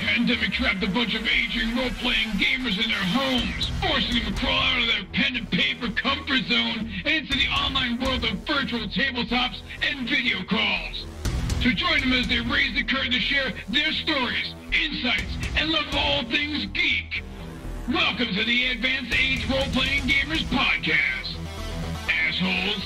pandemic trapped a bunch of aging role-playing gamers in their homes, forcing them to crawl out of their pen and paper comfort zone and into the online world of virtual tabletops and video calls. So join them as they raise the curtain to share their stories, insights, and love of all things geek. Welcome to the Advanced Age Role-Playing Gamers Podcast, assholes.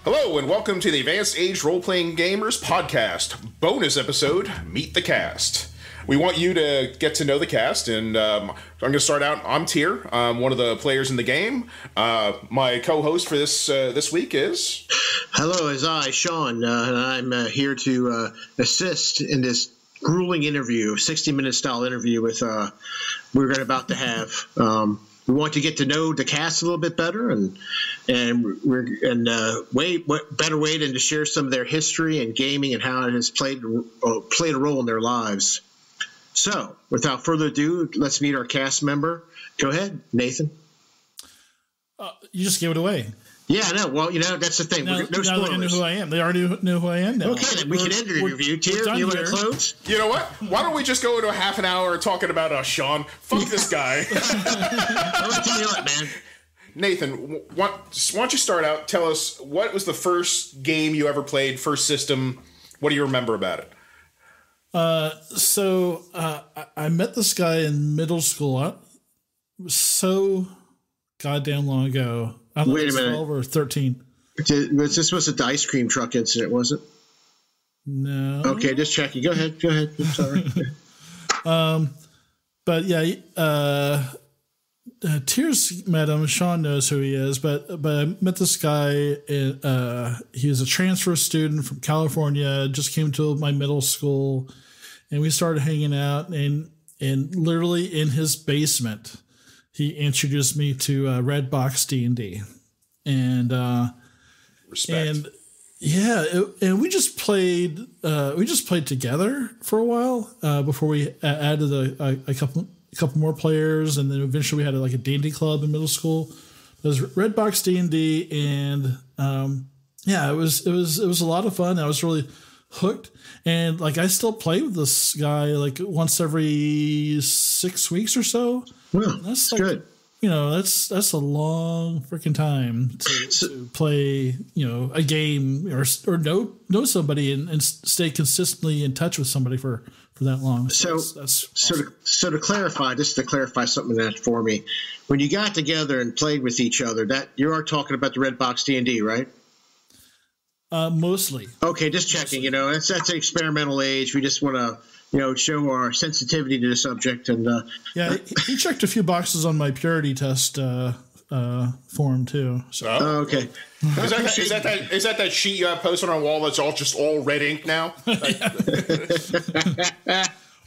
Hello, and welcome to the Advanced Age Role-Playing Gamers Podcast, bonus episode, Meet the Cast. We want you to get to know the cast, and I'm going to start out. I'm Tier. I'm one of the players in the game. My co-host for this week is... Hello, it's I, Sean, and I'm here to assist in this grueling interview, 60-minute style interview with we're about to have. We want to get to know the cast a little bit better, and what better way than to share some of their history and gaming and how it has played a role in their lives. So, without further ado, let's meet our cast member. Go ahead, Nathan. You just gave it away. Yeah, I know. Well, that's the thing. Now, no spoilers. They know who I am. They already know who I am now. Okay, then we can end the interview. Tier, you want to close? You know what? Why don't we just go into a half an hour talking about Sean? Fuck this guy. I'll tell you what, man. Nathan, why don't you start out? Tell us, what was the first game you ever played, first system? What do you remember about it? So I met this guy in middle school. It was so goddamn long ago. I don't know, Wait a minute. 12 or 13. This was the ice cream truck incident, was it? No. Okay, just checking. Go ahead. I'm sorry. But yeah, Tears met him. Sean knows who he is. But I met this guy. He was a transfer student from California. Just came to my middle school, and we started hanging out. And literally in his basement, he introduced me to Redbox D&D, and Respect. And yeah, and we just played. We just played together for a while before we added a couple more players, and then eventually we had a D&D club in middle school. It was Redbox D&D, and yeah, it was a lot of fun. I was really hooked, and I still play with this guy once every 6 weeks or so. Well, that's good. That's a long freaking time to play, a game or know somebody and stay consistently in touch with somebody for that long. So awesome. To clarify, just to clarify something that for me, when you got together and played with each other, that you are talking about the Redbox D&D, right? Mostly. Okay, just checking. That's an experimental age. We just want to show our sensitivity to the subject. And yeah, he checked a few boxes on my purity test form too. So. Oh, okay. Is that sheet you have posted on a wall that's all red ink now?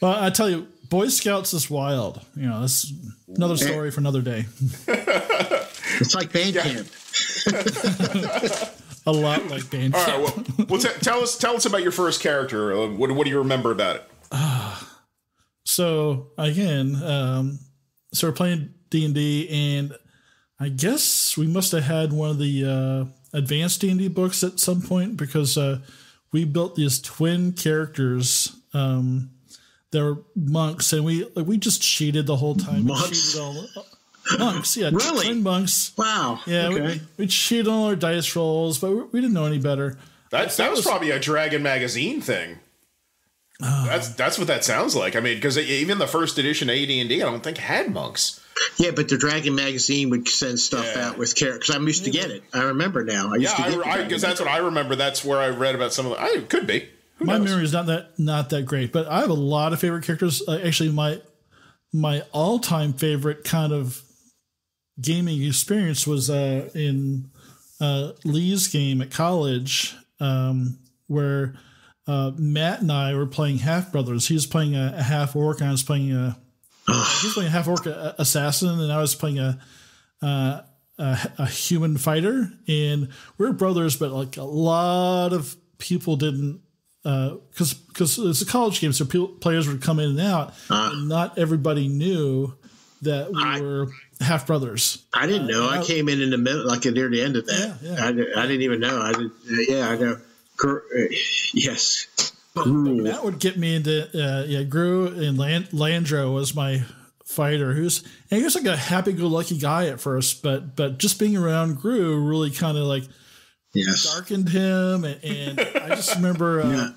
Well, I tell you, Boy Scouts is wild. That's another story for another day. It's like band camp. A lot like band camp. All right. Well, tell us about your first character. What do you remember about it? So again, started playing D&D, and I guess we must have had one of the advanced D&D books at some point, because we built these twin characters. They were monks, and we just cheated the whole time. Monks? Monks, yeah. Really? Twin monks. Wow. Yeah, okay. we cheated on our dice rolls, but we didn't know any better. That was probably a Dragon magazine thing. That's what that sounds like. I mean, because even the first edition of AD&D, I don't think had monks. Yeah, but the Dragon magazine would send stuff out with characters. I used to get it. I remember now. Because that's what I remember. That's where I read about some of the. It could be. My memory is not that great, but I have a lot of favorite characters. Actually, my all-time favorite kind of gaming experience was in Lee's game at college, where Matt and I were playing half brothers. He was playing a half orc, and I was playing a half orc assassin, and I was playing a human fighter. And we were brothers, but a lot of people didn't because it's a college game, so players would come in and out, and not everybody knew that we were half brothers. I didn't know. I came in the middle, like near the end of that. Yeah. I didn't even know. I know. Yes. But Matt would get me into Gru, and Landro was my fighter. He was like a happy-go-lucky guy at first, but just being around Gru really kind of like darkened him. And I just remember,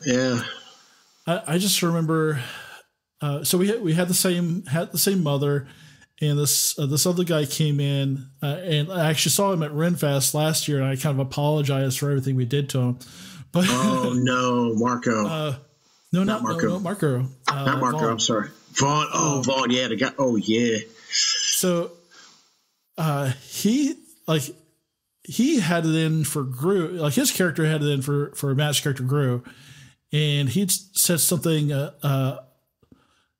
I just remember. So we had the same mother, and this other guy came in, and I actually saw him at Renfest last year, and I kind of apologized for everything we did to him. But oh no, Marco! Not Marco. Not Marco. Vaughn. I'm sorry, Vaughn. Oh, Vaughn. Yeah, the guy. Oh, yeah. So, he had it in for Gru. Like his character had it in for Matt's character Gru, and he'd said something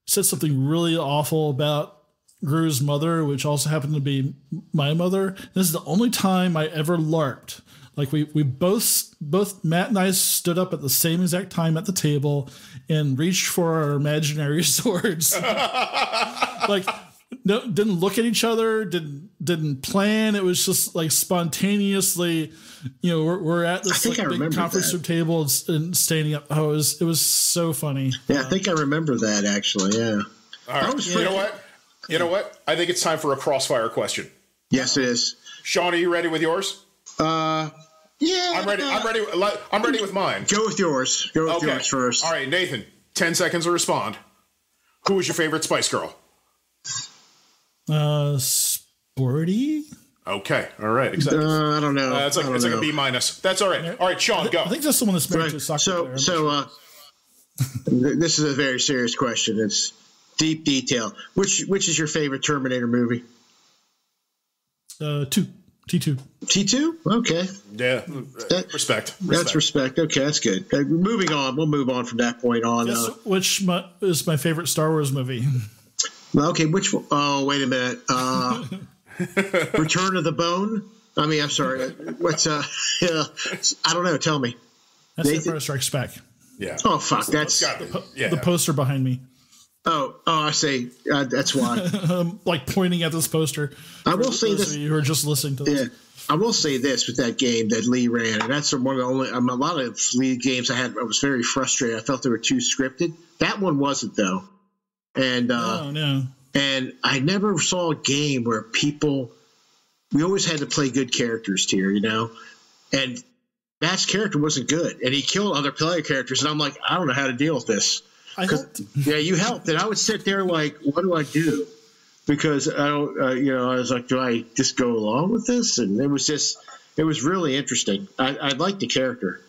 really awful about Gru's mother, which also happened to be my mother. This is the only time I ever LARPed. Like we both Matt and I stood up at the same exact time at the table and reached for our imaginary swords. Like no, didn't look at each other, didn't plan. It was just like spontaneously, we're at this big conference room table and standing up. Oh, it was so funny. Yeah, I think I remember that actually. Yeah. All right. You know what? I think it's time for a crossfire question. Yes, it is. Sean, are you ready with yours? Yeah. I'm ready. I'm ready with mine. Go with yours. Go with yours first. All right, Nathan. 10 seconds to respond. Who was your favorite Spice Girl? Sporty. Okay. All right. Exactly. I don't know. It's like a B-. That's all right. All right, Sean, go. I think that's the one that's married to a soccer player. So this is a very serious question. It's deep detail. Which is your favorite Terminator movie? T2. T2? Okay. Yeah. Respect. That's respect. Okay, that's good. Moving on. We'll move on from that point on. Which is my favorite Star Wars movie? Okay, which one? Oh, wait a minute. Return of the Bone? I mean, I'm sorry. What's I don't know. Tell me. That's Empire Strikes Back. Yeah. Oh, fuck. That's the poster behind me. Oh, I see. That's why. Like pointing at this poster. I will say this. You were just listening to this. Yeah, I will say this with that game that Lee ran, and that's one of the only. A lot of Lee games I had, I was very frustrated. I felt they were too scripted. That one wasn't though, and no. And I never saw a game where people. We always had to play good characters here, and Matt's character wasn't good, and he killed other player characters, and I'm like, I don't know how to deal with this. I helped. Yeah, you helped, and I would sit there like, what do I do? Because I don't, I was like, do I just go along with this? And it was really interesting. I liked the character.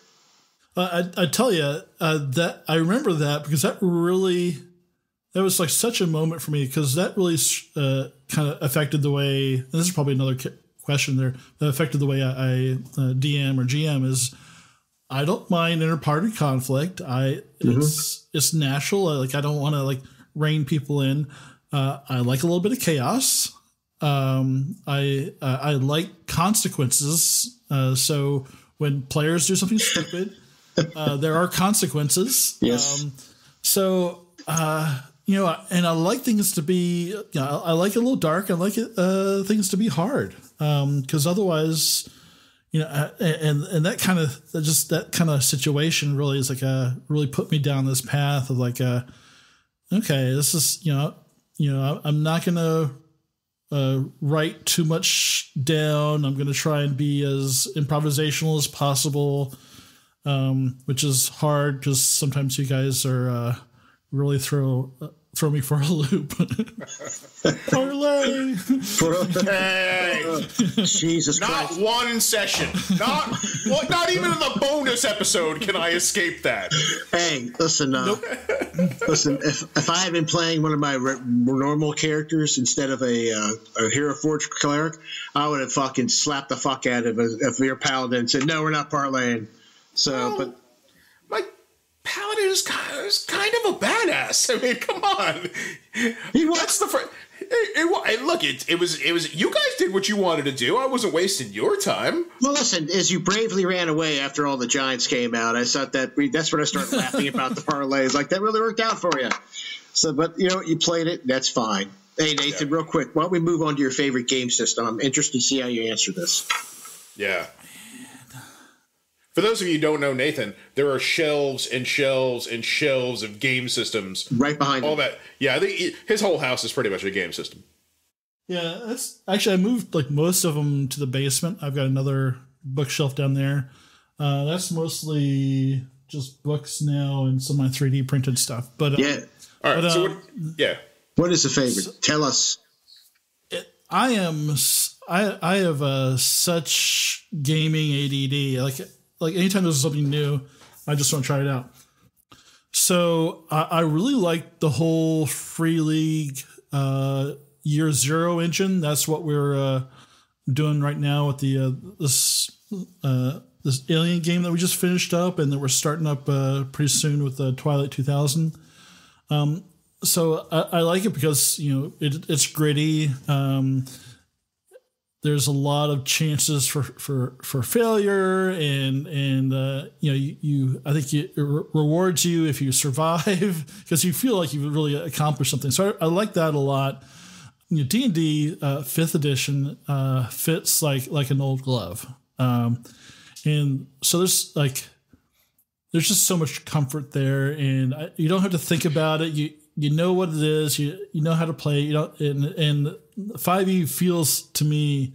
I tell you that I remember that because that was like such a moment for me because that really kind of affected the way. And this is probably another question there. That affected the way I DM or GM is. I don't mind inter-party conflict. It's natural. I don't want to rein people in. I like a little bit of chaos. I like consequences. So when players do something stupid, there are consequences. Yes. And I like things to be. I like it a little dark. I like things to be hard. Because otherwise. And that kind of situation really is really put me down this path of okay, this is I'm not gonna write too much down. I'm gonna try and be as improvisational as possible, which is hard because sometimes you guys are really throw me for a loop. Parlay. Hey, Jesus not Christ. one session. Not even in the bonus episode can I escape that. Hey, listen. Listen. If I had been playing one of my normal characters instead of a Hero Forge cleric, I would have fucking slapped the fuck out of your paladin and said, "No, we're not parlaying." So, but. Paladin is kind of a badass. I mean, come on. That's the first. Look, it was. You guys did what you wanted to do. I wasn't wasting your time. Well, listen, as you bravely ran away after all the Giants came out, I thought that's when I started laughing about the parlays. Like, that really worked out for you. So, but you know, you played it. That's fine. Hey, Nathan, real quick, why don't we move on to your favorite game system? I'm interested to see how you answer this. Yeah. For those of you who don't know Nathan, there are shelves and shelves and shelves of game systems right behind all him. that. Yeah, his whole house is pretty much a game system. Yeah, that's actually, I moved like most of them to the basement. I've got another bookshelf down there. That's mostly just books now and some of my 3D printed stuff. But yeah. All right. But, what is the favorite? Tell us. I have such gaming ADD. Like anytime there's something new, I just want to try it out. So I really like the whole Free League Year Zero engine. That's what we're doing right now with the this Alien game that we just finished up, and that we're starting up pretty soon with Twilight 2000. So I like it because, you know, it's gritty. There's a lot of chances for failure, and you know, I think it rewards you if you survive, because you feel like you've really accomplished something. So I like that a lot. You know, D&D 5th edition fits like an old glove, and so there's just so much comfort there, and you don't have to think about it. You know what it is. You know how to play. You know, and 5e feels to me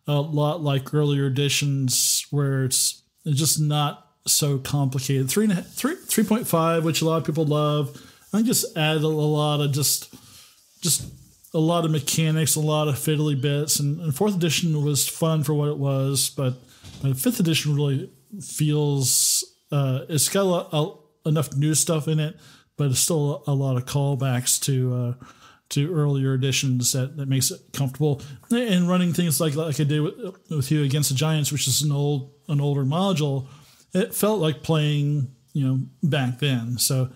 a lot like earlier editions, where it's just not so complicated. 3.5, which a lot of people love, I just added a lot of just a lot of mechanics, a lot of fiddly bits, and 4th edition was fun for what it was, but 5th edition really feels it's got enough new stuff in it, but it's still a lot of callbacks to earlier editions that makes it comfortable. And running things like I did with you Against the Giants, which is an older module, it felt like playing, you know, back then. So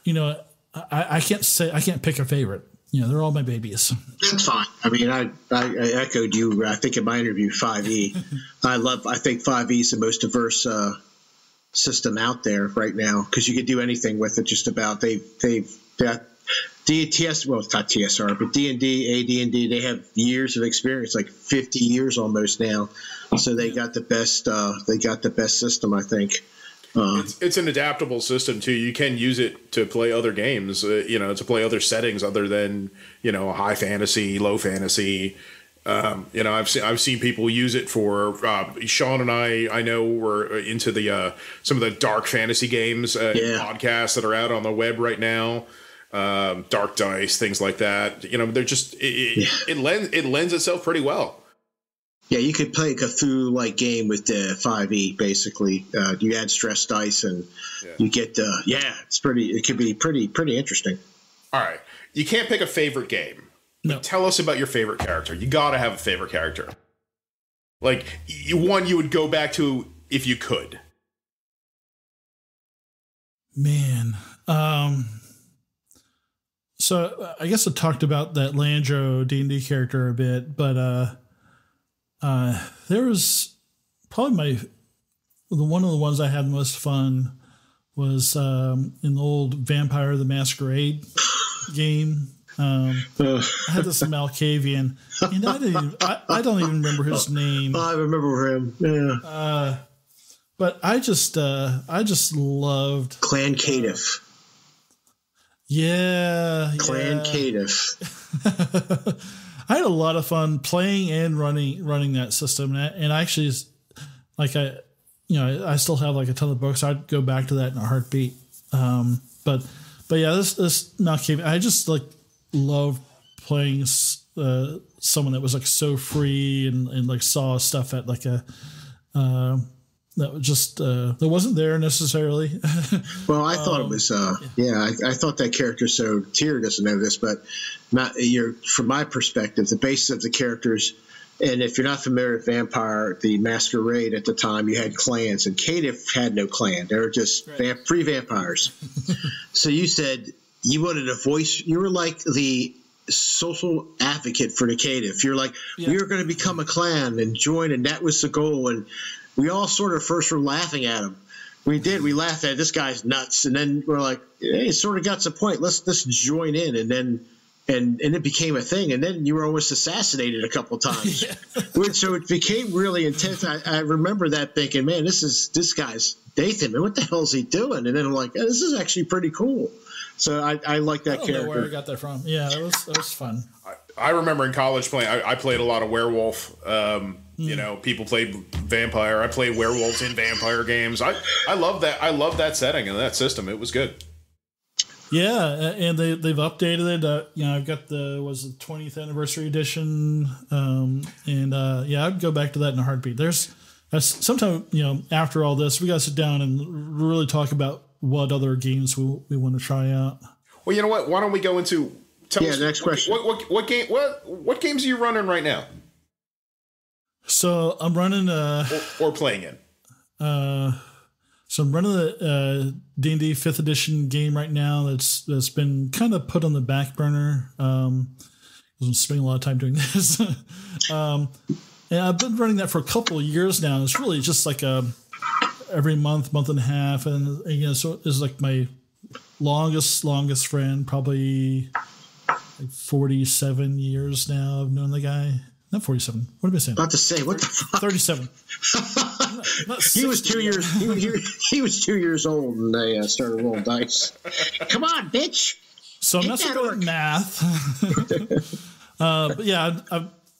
you know, I can't pick a favorite. You know, they're all my babies. That's fine. I mean, I echoed you. I think in my interview, 5e. I think 5e is the most diverse system out there right now, because you could do anything with it. Just about they've got DTS, well, it's not TSR, but D&D, AD&D, they have years of experience, like 50 years almost now. So they got the best. They got the best system, I think. It's an adaptable system too. You can use it to play other games, you know, to play other settings other than, you know, high fantasy, low fantasy. You know, I've seen people use it for Sean and I know we're into the some of the dark fantasy games podcasts that are out on the web right now. Dark Dice, things like that. You know, they're just it lends itself pretty well. Yeah, you could play a Cthulhu-like game with the 5e. Basically, you add stress dice, and you get it's pretty. It could be pretty interesting. All right, you can't pick a favorite game. No. Tell us about your favorite character. You got to have a favorite character. Like one you would go back to if you could. Man, so I guess I talked about that Landro D&D character a bit, but there was probably one of the ones I had the most fun was in the old Vampire the Masquerade game. I had this Malkavian, and I don't even remember his name. I remember him. Yeah. But I just loved Clan Caitiff. Yeah. Clan Caitiff. I had a lot of fun playing and running that system, and I actually, like, I still have like a ton of books. I'd go back to that in a heartbeat. But yeah, this Malkavian, I just like loved playing someone that was like so free and like saw stuff at like a that was just that wasn't there necessarily. Well, I thought it was I thought that character. So Tyr doesn't know this, but from my perspective, the basis of the characters And if you're not familiar with Vampire, the Masquerade at the time, you had clans, and Caitiff had no clan. They were just free vampires. So you said you wanted a voice. You were like the social advocate for the Caitiff. You're like, we were going to become a clan and join, and that was the goal. And we all sort of first were laughing at him. We did. We laughed at this guy's nuts, and then we're like, hey, it sort of got to the point. Let's join in, and then. And it became a thing, and then you were almost assassinated a couple times. So it became really intense. I remember that thinking, man, this guy's Dathan, man, what the hell is he doing? And then I'm like, oh, this is actually pretty cool. So I like that character. I don't know where I got that from. Yeah, it was fun. I remember in college playing. I played a lot of werewolf. You know, people played vampire. I played werewolves in vampire games. I love that. I love that setting and that system. It was good. Yeah, and they've updated it. You know, I've got the 20th anniversary edition, I'd go back to that in a heartbeat. There's sometime, you know, after all this, we got to sit down and really talk about what other games we want to try out. Well, you know what? Why don't we go into the next question? What games are you running right now? So I'm running or playing in. So I'm running the D&D 5th edition game right now that's been kind of put on the back burner. I'm spending a lot of time doing this. And I've been running that for a couple of years now. And it's really just like every month and a half. And you know, so it's like my longest friend, probably like 47 years now of knowing the guy. Not 47. What am I saying? About to say, what the fuck? 37. He was 2 years. He was 2 years old when they started rolling dice. Come on, bitch! So I'm not so good at math. But yeah,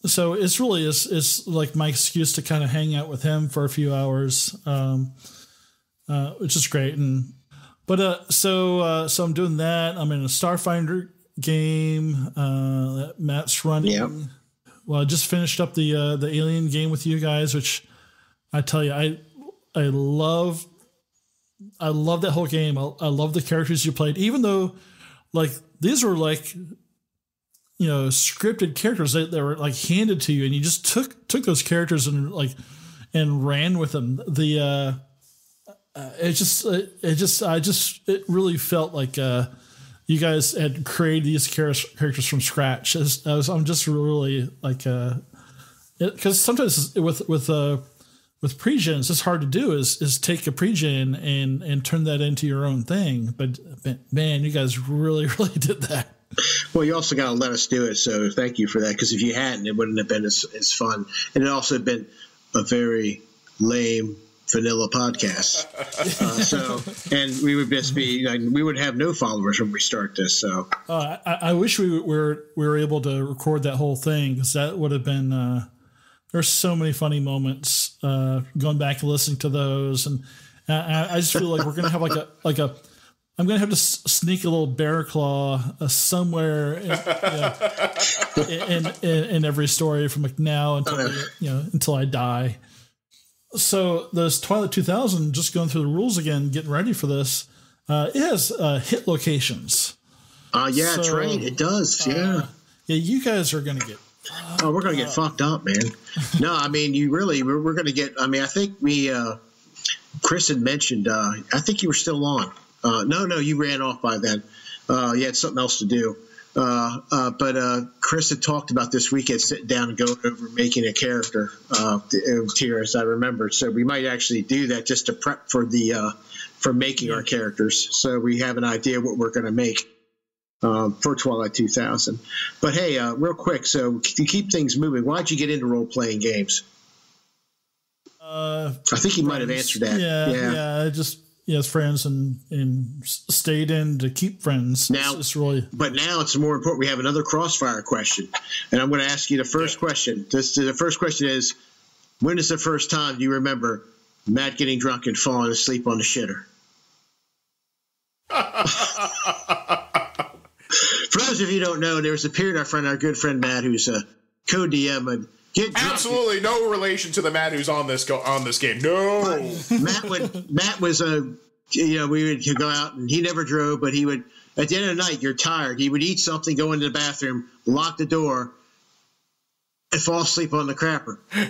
so it's really it's like my excuse to kind of hang out with him for a few hours, which is great. So I'm doing that. I'm in a Starfinder game that Matt's running. Yep. Well, I just finished up the Alien game with you guys, which I tell you, I love that whole game. I love the characters you played, even though like these were like, you know, scripted characters that were like handed to you, and you just took those characters and ran with them. It really felt like you guys had created these characters from scratch. I'm just really like, because sometimes with pre-gen, it's just hard to do is take a pre-gen and turn that into your own thing. But man, you guys really did that. Well, you also got to let us do it. So thank you for that. Because if you hadn't, it wouldn't have been as fun. And it also been a very lame vanilla podcast. And we would just be like, we would have no followers when we start this. So I wish we were able to record that whole thing, because that would have been. There's so many funny moments going back and listening to those, and I just feel like we're gonna have I'm gonna have to sneak a little bear claw somewhere in every story from like now until I die. So this Twilight 2000, just going through the rules again, getting ready for this, it has hit locations. That's right. It does. Yeah, you guys are gonna get. Oh, we're going to get fucked up, man. No, I mean, we're going to get, I mean, I think Chris had mentioned, I think you were still on. No, you ran off by then. You had something else to do. But Chris had talked about this weekend sitting down and going over making a character tier, as I remember. So we might actually do that just to prep for for making our characters. So we have an idea what we're going to make. For Twilight 2000. But hey, real quick, so to keep things moving, why'd you get into role-playing games? I think you might have answered that. Yeah, just friends and stayed in to keep friends. Now, but now it's more important. We have another crossfire question, and I'm going to ask you the first question. The first question is, when is the first time you remember Matt getting drunk and falling asleep on the shitter? For those of you who don't know, there was a period our good friend Matt, who's a co-DM, would get drunk. Absolutely no relation to the Matt who's on this game. No. Matt was we would go out, and he never drove, but he would, at the end of the night, you're tired. He would eat something, go into the bathroom, lock the door, and fall asleep on the crapper. And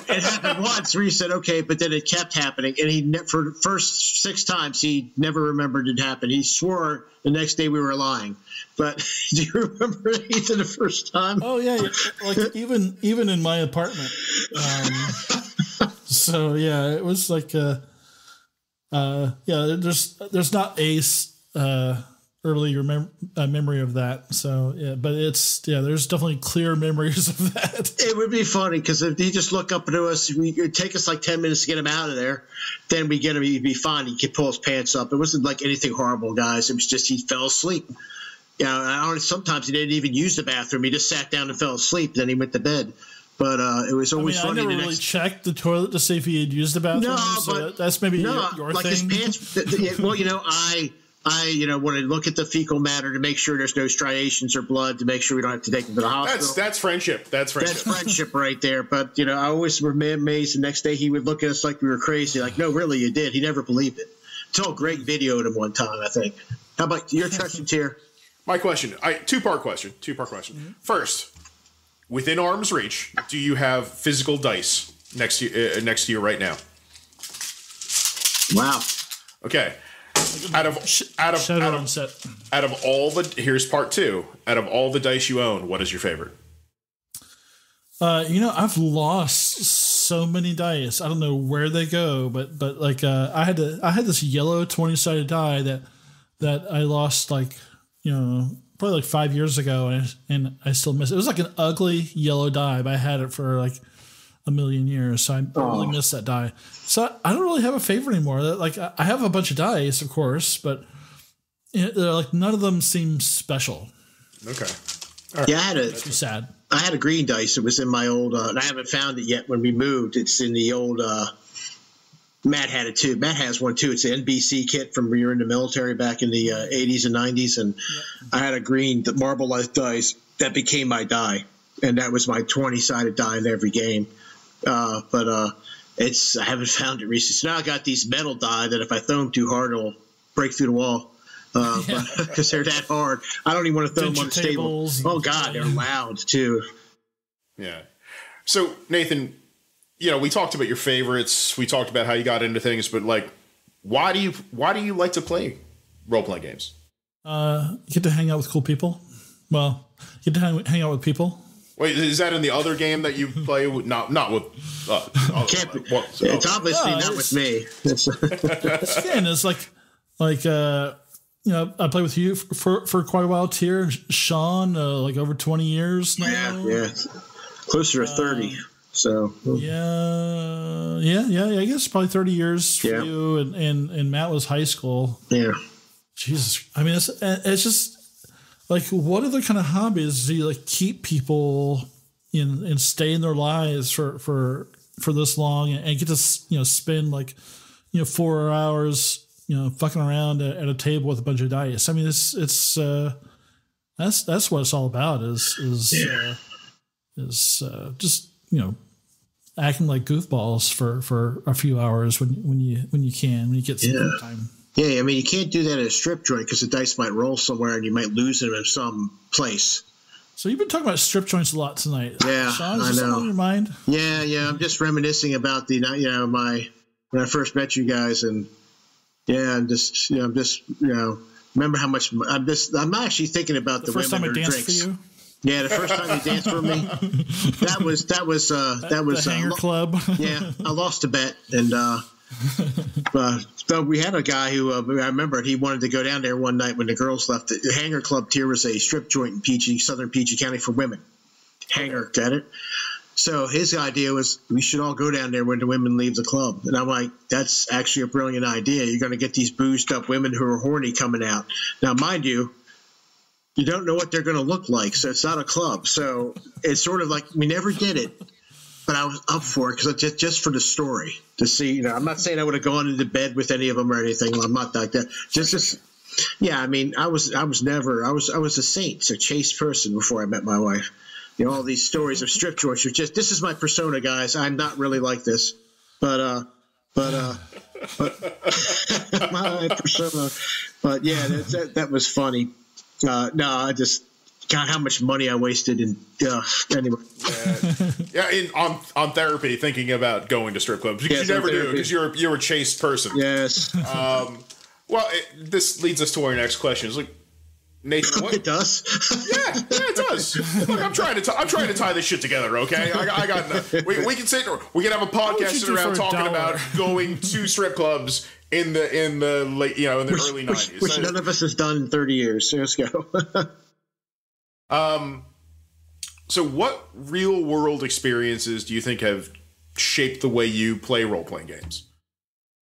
it happened once where he said, okay, but then it kept happening. And for the first 6 times, he never remembered it happened. He swore the next day we were lying. But do you remember Ethan the first time? Oh, yeah. Like even in my apartment. So, yeah, it was like, there's not earlier memory of that. So, yeah, but there's definitely clear memories of that. It would be funny because if he just look up to us, it would take us like 10 minutes to get him out of there. Then we get him, he'd be fine. He could pull his pants up. It wasn't like anything horrible, guys. It was just he fell asleep. Sometimes he didn't even use the bathroom. He just sat down and fell asleep. Then he went to bed. But it was always funny. I never really checked the toilet to see if he had used the bathroom. No, so that's maybe your like thing. His pants. Well, I want to look at the fecal matter to make sure there's no striations or blood to make sure we don't have to take him to the hospital. That's friendship. That's friendship right there. But I always were amazed. The next day he would look at us like we were crazy. Like, no, really, you did. He never believed it. Until Greg videoed him one time, I think. How about your question, Tier? My question, two-part question. Mm-hmm. First, within arm's reach, do you have physical dice next to you right now? Wow. Okay. Out of all the, here's part 2. Out of all the dice you own, what is your favorite? I've lost so many dice. I don't know where they go, but like I had this yellow 20-sided die that I lost probably like 5 years ago, and I still miss it. It was like an ugly yellow die, but I had it for like a million years, so I really miss that die. So I don't really have a favorite anymore. Like I have a bunch of dice, of course, but they're like none of them seem special. Okay. Right. Yeah, That's sad. I had a green dice. It was in my old, and I haven't found it yet. When we moved, it's in the old. Matt had it too. Matt has one too. It's an NBC kit from when you were in the military back in the 80s and 90s, and I had a green marble-like dice that became my die, and that was my 20-sided die in every game. But I haven't found it recently. So now I got these metal die that if I throw them too hard, it'll break through the wall. Because they're that hard. I don't even want to throw them on the table. Oh God, they're loud too. Yeah. So Nathan, we talked about your favorites. We talked about how you got into things, but like, why do you like to play role-playing games? You get to hang out with cool people. Well, you get to hang out with people. Wait, is that in the other game that you play with? Not with. It's obviously not with me. It's like I played with you for quite a while, Tier. Sean, like over 20 years now. Yeah, closer to 30. So yeah. I guess probably 30 years for you, and Matt was high school. Yeah. Jesus, I mean, it's just like, what other kind of hobbies do you like keep people in and stay in their lives for this long and get to spend 4 hours fucking around at a table with a bunch of dice? I mean, it's that's what it's all about is just acting like goofballs for a few hours when you get some time. Yeah, I mean, you can't do that at a strip joint because the dice might roll somewhere and you might lose them in some place. So you've been talking about strip joints a lot tonight. Yeah, Sean, is I know. On your mind? Yeah. I'm just reminiscing about when I first met you guys, and I'm just remember how much I'm actually thinking about the first women time I danced drinks. for you. Yeah, the first time you danced for me, that was the Hanger Club. Yeah, I lost a bet, and but we had a guy who I remember he wanted to go down there one night when the girls left. The Hanger Club Tier was a strip joint in southern PG County for women. Hanger, got it? So his idea was we should all go down there when the women leave the club. And I'm like, that's actually a brilliant idea. You're going to get these boozed up women who are horny coming out. Now, mind you, you don't know what they're going to look like, so it's not a club. So it's sort of like we never did it, but I was up for it because just for the story to see. I'm not saying I would have gone into bed with any of them or anything. I'm not like that. Yeah. I mean, I was a saint, a chaste person before I met my wife. All these stories of strip joints are just. This is my persona, guys. I'm not really like this, but my persona. But yeah, that was funny. No, God, how much money I wasted in anyway. On therapy, thinking about going to strip clubs. Because you never do, because you're a chaste person. Yes. This leads us to our next question. It's like, Nathan, what? It does. Yeah, it does. Look, I'm trying to tie this shit together. Okay, I got. We can sit. We can have a podcast sitting around talking about going to strip clubs in the late, in the early 90s, which none of us has done in 30 years. So let's go. So what real world experiences do you think have shaped the way you play role-playing games?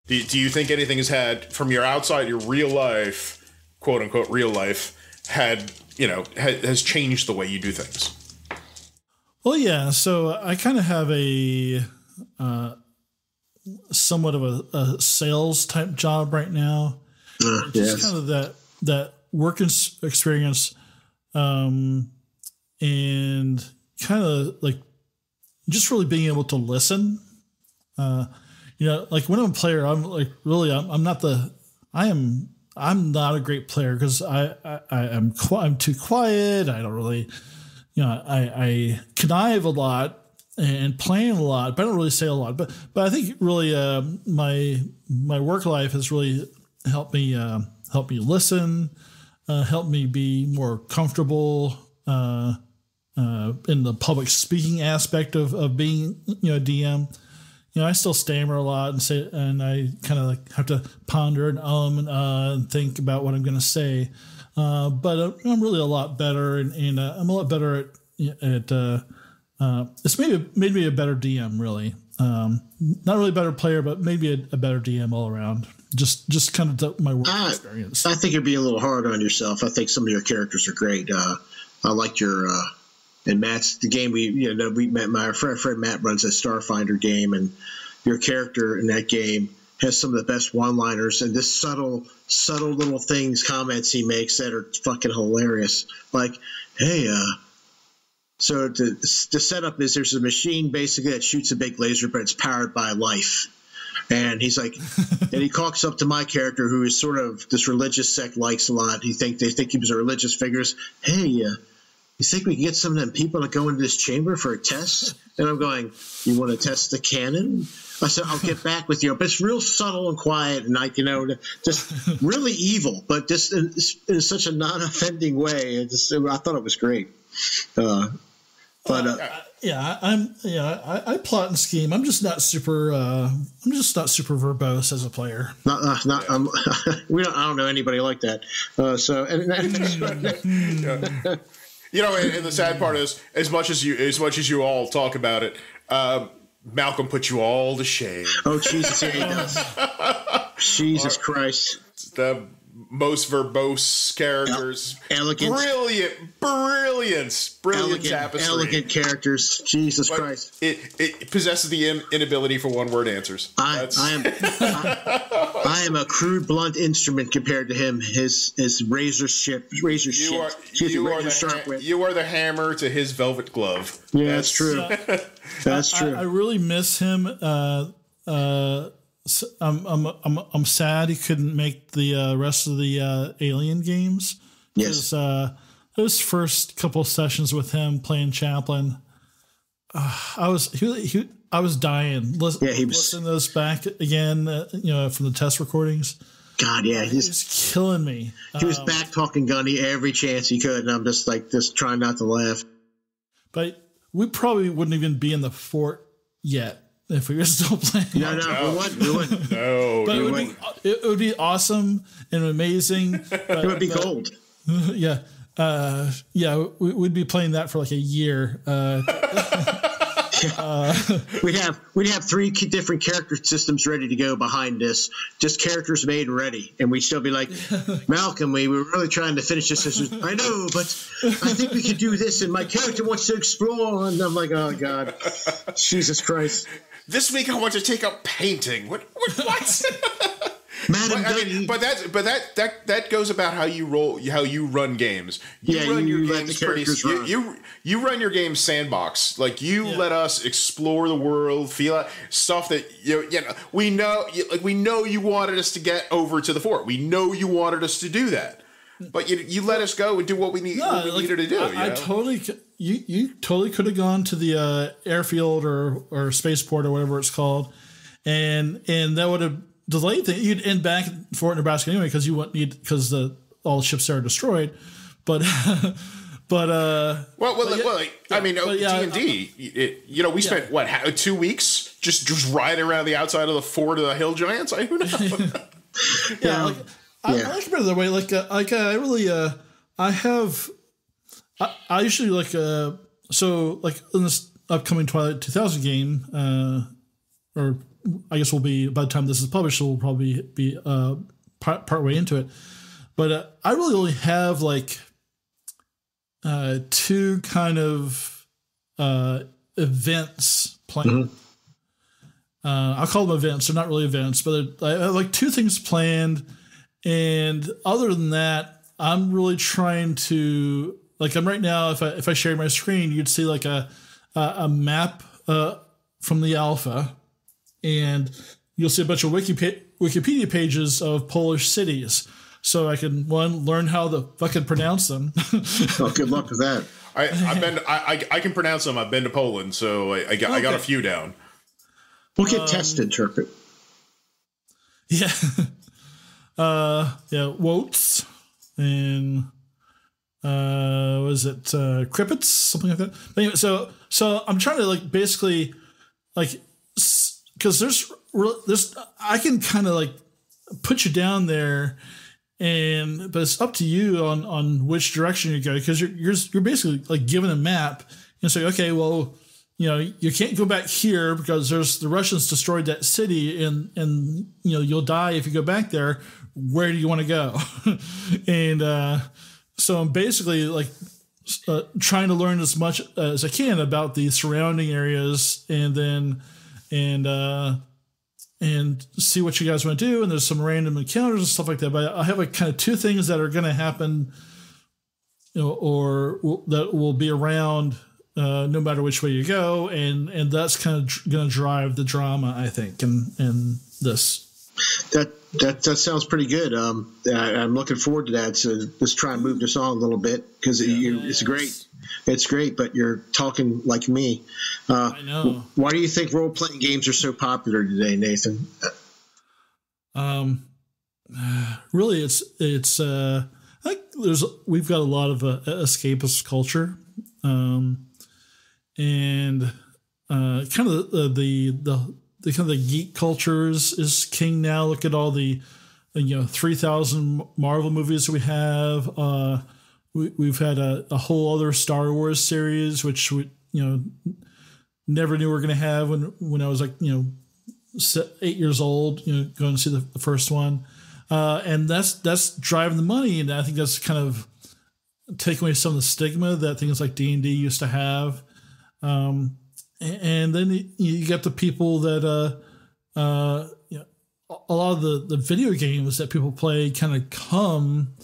Do you think anything has had, from your outside, your real life, quote unquote real life, has changed the way you do things? Well, yeah. So I kind of have a somewhat of a sales type job right now. Just kind of that work experience. And kind of like just really being able to listen, like when I'm a player, I'm like, really, I'm not a great player because I'm too quiet. I don't really, I connive a lot and plan a lot, but I don't really say a lot, but I think really, my work life has really helped me listen, helped me be more comfortable, in the public speaking aspect of being, a DM. I still stammer a lot and I kind of like have to ponder and think about what I'm going to say. But I'm really a lot better and I'm a lot better at it's made me a better DM, really. Not really a better player, but maybe a better DM all around. Just kind of my work experience. I think you're being a little hard on yourself. I think some of your characters are great. I liked your and Matt's the game we met. My friend Matt runs a Starfinder game, and your character in that game has some of the best one-liners and this subtle little things, comments he makes that are fucking hilarious. Like, hey, so the setup is there's a machine basically that shoots a big laser, but it's powered by life. And he's like, and he talks up to my character, who is sort of this religious sect likes a lot. They think he was a religious figures. Hey, you think we can get some of them people to go into this chamber for a test? And I'm going, you want to test the cannon? I said, I'll get back with you. But it's real subtle and quiet and just really evil, but just in such a non-offending way. I thought it was great. I plot and scheme. I'm just not super verbose as a player. I don't know anybody like that. And the sad part is, as much as you all talk about it, Malcolm put you all to shame. Oh Jesus, yeah, he does. Jesus Christ. The most verbose characters. Elegant. Brilliant tapestry. Elegant characters. Jesus Christ. It possesses the inability for one-word answers. I am a crude, blunt instrument compared to him. His razor sharp wit. You are the hammer to his velvet glove. Yeah, that's true. That's true. I really miss him. I'm sad he couldn't make the rest of the Alien games. Yes. Those first couple sessions with him playing Chaplin, I was dying. Listening to those back again, from the test recordings. God, yeah, he's killing me. He was back talking Gunny every chance he could, and I'm just trying not to laugh. But we probably wouldn't even be in the fort yet if we were still playing. No, we wouldn't. No, but it would be awesome and amazing. It would be gold. Yeah. We'd be playing that for like a year. We'd have 3 different character systems ready to go behind this, just characters made and ready, and we'd still be like, Malcolm, we were really trying to finish this. I know, but I think we could do this, and my character wants to explore, and I'm like, oh God, Jesus Christ. This week I want to take up painting. What? That goes about how you run games. You run your games pretty. You run your game sandbox. Like let us explore the world, feel out stuff that we know. We know you wanted us to get over to the fort. We know you wanted us to do that. But you let us go and do what we needed to do. I totally, you totally could have gone to the airfield or spaceport or whatever it's called, and that would have delayed things. You'd end back in Fort Nebraska anyway because you wouldn't need because all the ships there are destroyed. But I mean, D&D. We spent what 2 weeks just riding around the outside of the fort of the Hill Giants. Who knows? I like it the way I usually so in this upcoming Twilight 2000 game, or I guess will be by the time this is published, we'll probably be part way into it. But I really only have two kind of events planned. I'll call them events. They're not really events, but I have two things planned. And other than that, I'm really trying to I'm right now. If I share my screen, you'd see a map from the alpha, and you'll see a bunch of Wikipedia pages of Polish cities. So I can learn how to fucking pronounce them. Oh, good luck with that. I can pronounce them. I've been to Poland, so I got a few down. We'll get tested, Turpin. Yeah. Wotes and was it Kripitz, something like that. But anyway, so I'm trying to basically because there's I can kind of put you down there, but it's up to you on which direction you go because you're basically given a map and say, okay, well, you can't go back here because the Russians destroyed that city and you'll die if you go back there. Where do you want to go? And so I'm basically trying to learn as much as I can about the surrounding areas and see what you guys want to do. And there's some random encounters and stuff like that. But I have kind of two things that are going to happen, or that will be around no matter which way you go, and that's kind of going to drive the drama, I think, in this. That sounds pretty good. I'm looking forward to that. So let's try and move this on a little bit because it's great. It's great, but you're talking like me. I know. Why do you think role-playing games are so popular today, Nathan? Really, it's. I think we've got a lot of escapist culture, and kind of the kind of the geek culture is king now. Look at all the 3,000 Marvel movies we have. We've had a whole other Star Wars series, which we never knew we were going to have when I was 8 years old. Going to see the first one, and that's driving the money, and I think that's kind of taking away some of the stigma that things like D&D used to have. And then you get the people that a lot of the video games that people play kind of come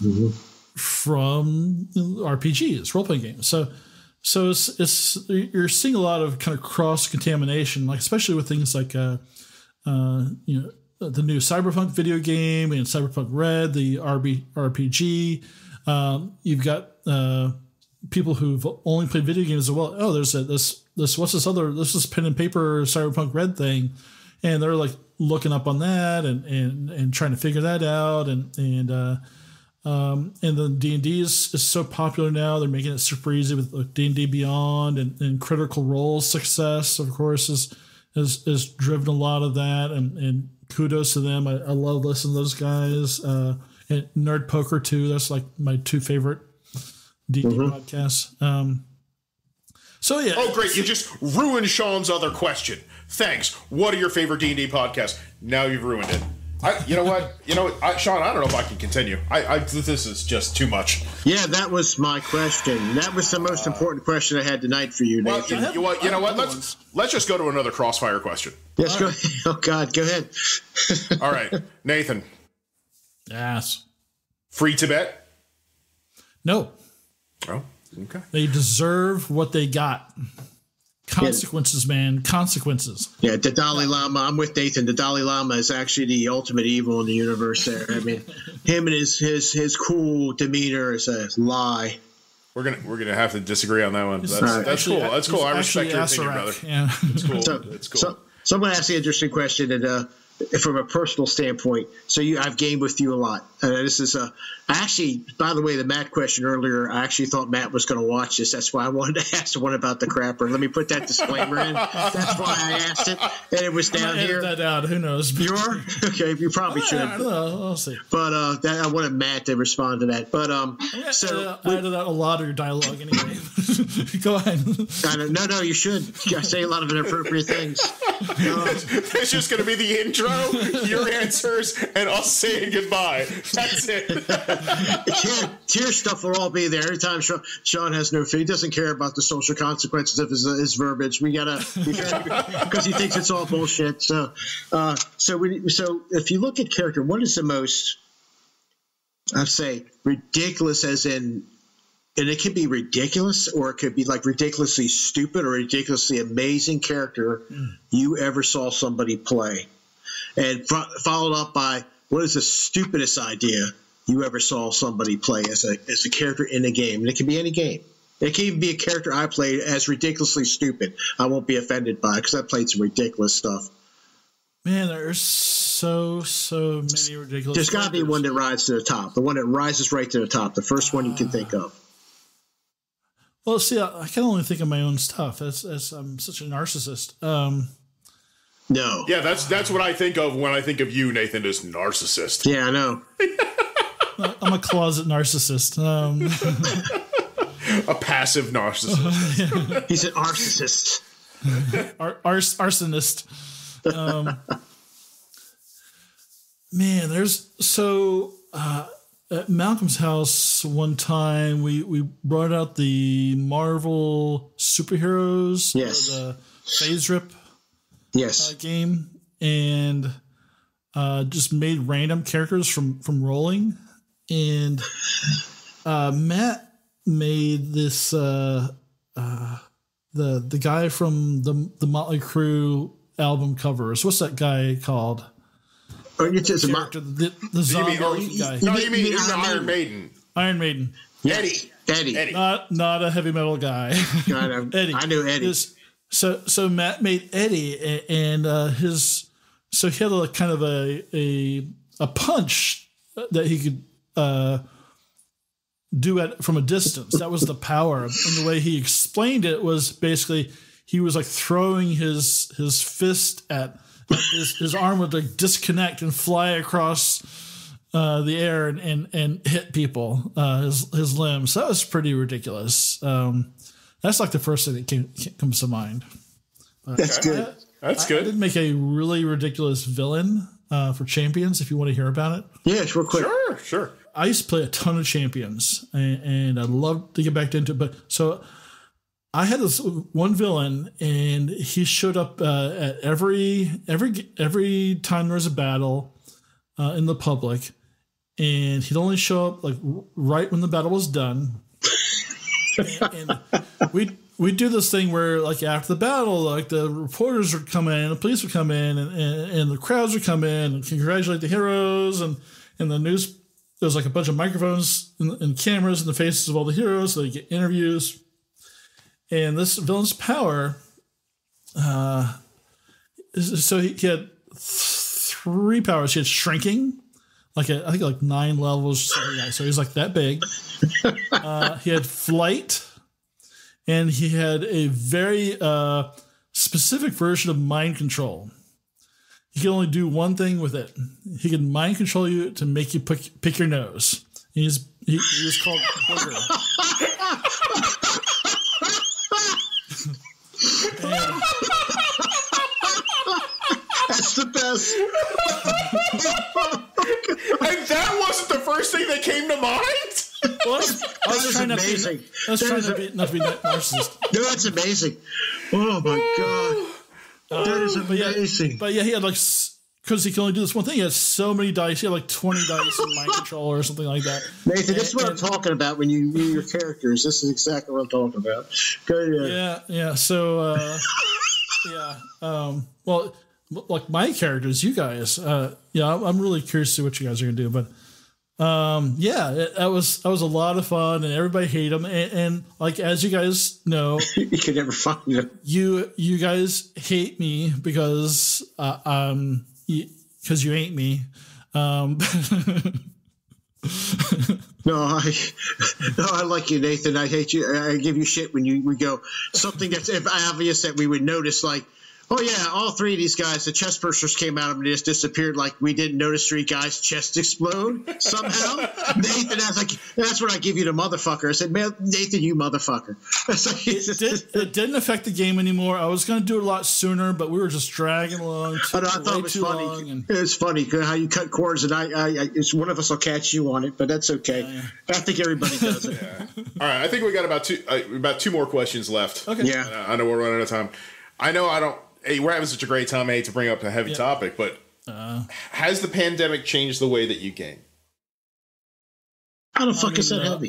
from RPGs, role playing games. So it's you're seeing a lot of kind of cross contamination, especially with things like the new Cyberpunk video game and Cyberpunk Red, the RPG. You've got people who've only played video games as well. Oh, there's this what's this pen and paper Cyberpunk Red thing, and they're looking up on that and trying to figure that out, and then D&D is so popular now. They're making it super easy with D&D Beyond, and Critical Role success, of course, has driven a lot of that, and kudos to them. I love listening to those guys. And Nerd Poker too. That's my two favorite D&D podcasts. So yeah. Oh, great! You just ruined Sean's other question. Thanks. What are your favorite D&D podcasts? Now you've ruined it. You know what? Sean, I don't know if I can continue. This is just too much. Yeah, that was my question. That was the most important question I had tonight for you, Nathan. Well, you know what? Let's just go to another crossfire question. Yes, go ahead. Oh God, go ahead. All right, Nathan. Yes. Free Tibet? No. Oh, okay. They deserve what they got. consequences, man. Consequences. Yeah, the Dalai Lama. I'm with Nathan. The Dalai Lama is actually the ultimate evil in the universe. There, I mean, him and his cool demeanor is a lie. We're gonna have to disagree on that one. That's Actually, cool. That's cool. I respect your opinion, brother. Yeah. It's cool. It's cool. So I'm going to ask you an interesting question, and from a personal standpoint. So I've gamed with you a lot. This is actually, by the way, the Matt question earlier, I actually thought Matt was going to watch this. That's why I wanted to ask the one about the crapper. Let me put that disclaimer in. That's why I asked it, and it was down here. Edit that out. Who knows? You are? Okay, you probably should. I don't know. I'll see. But I wanted Matt to respond to that. But I added out a lot of your dialogue anyway. Go ahead. No, you should. I say a lot of inappropriate things. It's just going to be the intro, your answers, and us saying goodbye. That's it. Tier stuff will all be there. Every time Sean has no fee, he doesn't care about the social consequences of his verbiage. Because he thinks it's all bullshit. So if you look at character, what is the most, I'd say, ridiculous as in, and it could be ridiculous, or it could be like ridiculously stupid or ridiculously amazing character you ever saw somebody play. And followed up by, what is the stupidest idea you ever saw somebody play as a character in a game? And it can be any game. It can even be a character I played as ridiculously stupid. I won't be offended by it because I played some ridiculous stuff. Man, there's so many ridiculous. There's got to be one that rises to the top. The one that rises right to the top. The first one you can think of. Well, see, I can only think of my own stuff. As I'm such a narcissist. No. Yeah, that's what I think of when I think of you, Nathan, as narcissist. Yeah, I know. I'm a closet narcissist. A passive narcissist. He's an narcissist. Arsonist. Man, there's so at Malcolm's house one time we brought out the Marvel superheroes. Yes. The Phase Rip. Yes. Game, and just made random characters from rolling, and Matt made this the guy from the Motley Crue album covers. What's that guy called? The zombie guy. No, you mean Iron Maiden. Iron Maiden. Eddie. Not a heavy metal guy. Eddie. I knew Eddie. So Matt made Eddie, and he had a kind of a punch that he could do from a distance. That was the power, and the way he explained it was basically he was like throwing his fist at his arm would like disconnect and fly across the air and hit people, his limbs. So that was pretty ridiculous. That's like the first thing that comes to mind. That's good. That's good. I did make a really ridiculous villain for Champions, if you want to hear about it. Yeah, real quick. Sure. I used to play a ton of Champions, and I'd love to get back into it. But so I had this one villain, and he showed up at every time there was a battle in the public, and he'd only show up like right when the battle was done. and we do this thing where like after the battle, like the reporters would come in, the police would come in, and the crowds would come in and congratulate the heroes, and the news. There's like a bunch of microphones and cameras in the faces of all the heroes, so they get interviews. And this villain's power, so he had 3 powers. He had shrinking, I think like 9 levels. So he's like that big. He had flight, and he had a very specific version of mind control. He could only do one thing with it. He could mind control you to make you pick your nose. He was called Booger. That's the best. And that wasn't the first thing that came to mind? Well, I was trying not to be that narcissist. No, that's amazing. Oh my god. That is amazing. But yeah, he had like because he can only do this one thing. He has so many dice. He had like 20 dice in my controller or something like that. Nathan, this is what I'm talking about when you knew your characters. This is exactly what I'm talking about. Go ahead. Yeah. So, well, like my characters, you guys, I'm really curious to see what you guys are gonna do. But that was a lot of fun, and everybody hated him. And like as you guys know, you can never find him. You guys hate me because you ain't me. No, I like you, Nathan. I hate you. I give you shit when we go something that's obvious that we would notice, like, oh yeah, all three of these guys, the chest bursters came out and just disappeared. Like we didn't notice three guys' chests explode somehow. Nathan, that's when I give you the motherfucker. I said, man, Nathan, you motherfucker. It didn't affect the game anymore. I was going to do it a lot sooner, but we were just dragging along. I thought it was funny. It was funny how you cut cords, and it's one of us will catch you on it, but that's okay. Yeah. I think everybody does it. Yeah. All right, I think we got about two more questions left. Okay. Yeah, I know we're running out of time. I know I don't. Hey, we're having such a great time. I hate to bring up a heavy topic, but has the pandemic changed the way that you game? How the fuck is that heavy?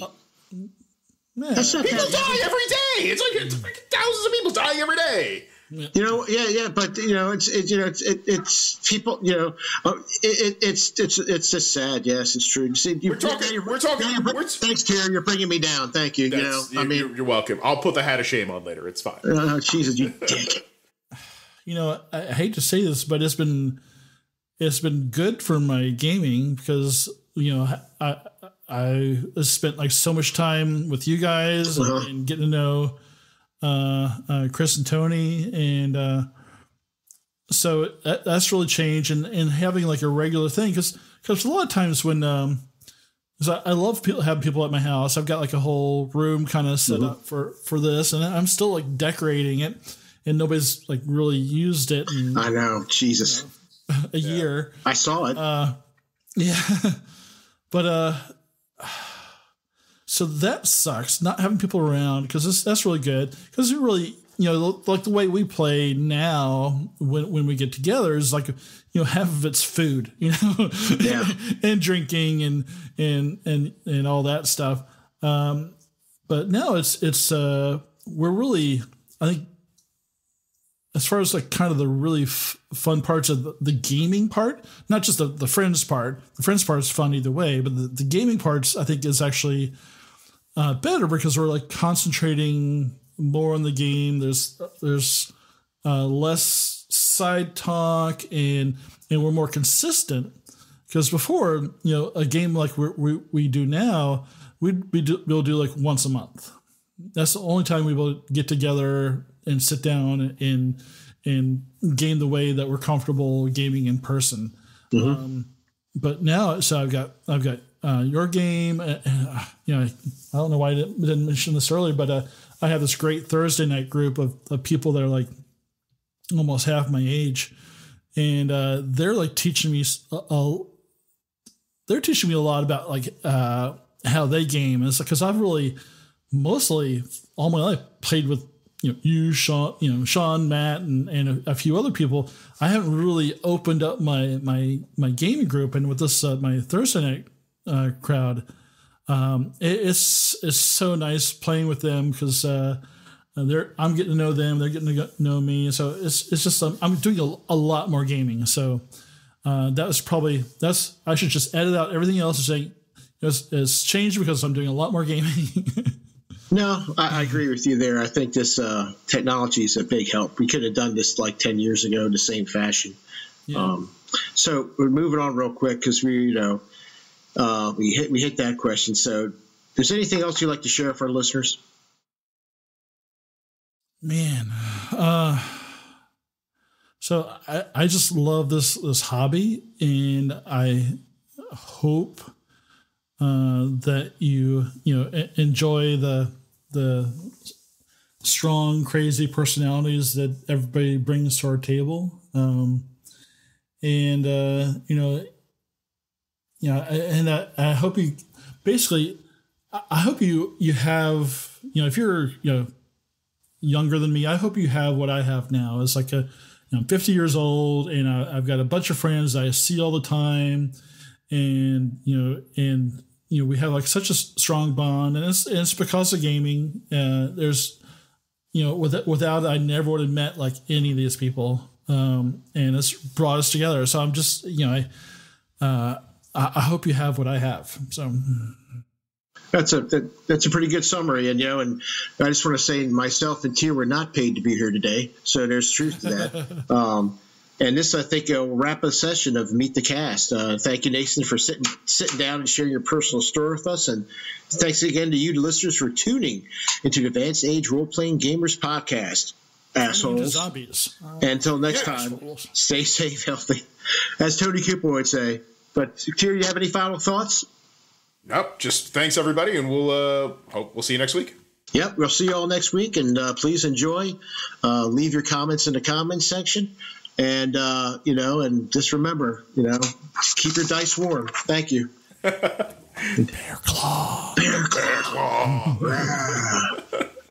That's not people die every day. It's like thousands of people dying every day. You know, but you know, it's people. You know, it's just sad. Yes, it's true. See, we're talking. Thanks, Terry. You're bringing me down. Thank you. You're welcome. I'll put the hat of shame on later. It's fine. Jesus, you dick. You know, I hate to say this, but it's been good for my gaming because I spent like so much time with you guys and getting to know Chris and Tony, and so that's really changed. And having like a regular thing because a lot of times when I love having people at my house. I've got like a whole room kind of set up for this, and I'm still like decorating it. And nobody's like really used it. I know, Jesus, a year. I saw it. But so that sucks. Not having people around because that's really good. Because it really, like the way we play now when we get together is like, half of it's food, and drinking and all that stuff. But now it's we're really, I think. As far as like kind of the really fun parts of the gaming part, not just the friends part. The friends part is fun either way, but the gaming parts I think is actually better because we're like concentrating more on the game. There's less side talk and we're more consistent. Because before, a game like we do now, we'll do like once a month. That's the only time we will get together and sit down and game the way that we're comfortable gaming in person. Mm-hmm. But now, so I've got your game. I don't know why I didn't mention this earlier, but I have this great Thursday night group of people that are like almost half my age, and they're like teaching me. They're teaching me a lot about like how they game. It's because I've really mostly all my life played with you, Sean, Matt, and a few other people. I haven't really opened up my gaming group, and with this my Thursday night crowd, it's so nice playing with them because I'm getting to know them, they're getting to know me. So it's just I'm doing a lot more gaming. So I should just edit out everything else and say it's changed because I'm doing a lot more gaming. No, I agree with you there. I think this technology is a big help. We could have done this like 10 years ago in the same fashion. Yeah. So we're moving on real quick because we hit that question. So is there anything else you'd like to share with our listeners? Man, so I just love this hobby, and I hope that you enjoy the strong, crazy personalities that everybody brings to our table. And I hope you basically, I hope you have, if you're, younger than me, I hope you have what I have now. It's like I'm 50 years old, and I've got a bunch of friends I see all the time, and we have like such a strong bond, and it's because of gaming. There's, without it, I never would have met like any of these people, and it's brought us together. So I'm just, I hope you have what I have. So. That's a pretty good summary, and I just want to say myself and Tier were not paid to be here today, so there's truth to that. And this, I think, will wrap a session of Meet the Cast. Thank you, Nathan, for sitting down and sharing your personal story with us, and thanks again to you, listeners, for tuning into the Advanced Age Role-Playing Gamers podcast. Assholes. Zombies. Until next time, stay safe, healthy, as Tony Cooper would say. But Tier, you have any final thoughts? Nope. Just thanks everybody, and we'll see you next week. Yep, we'll see you all next week, and please enjoy. Leave your comments in the comments section, and and just remember, keep your dice warm. Thank you. Bear claw. Bear claw.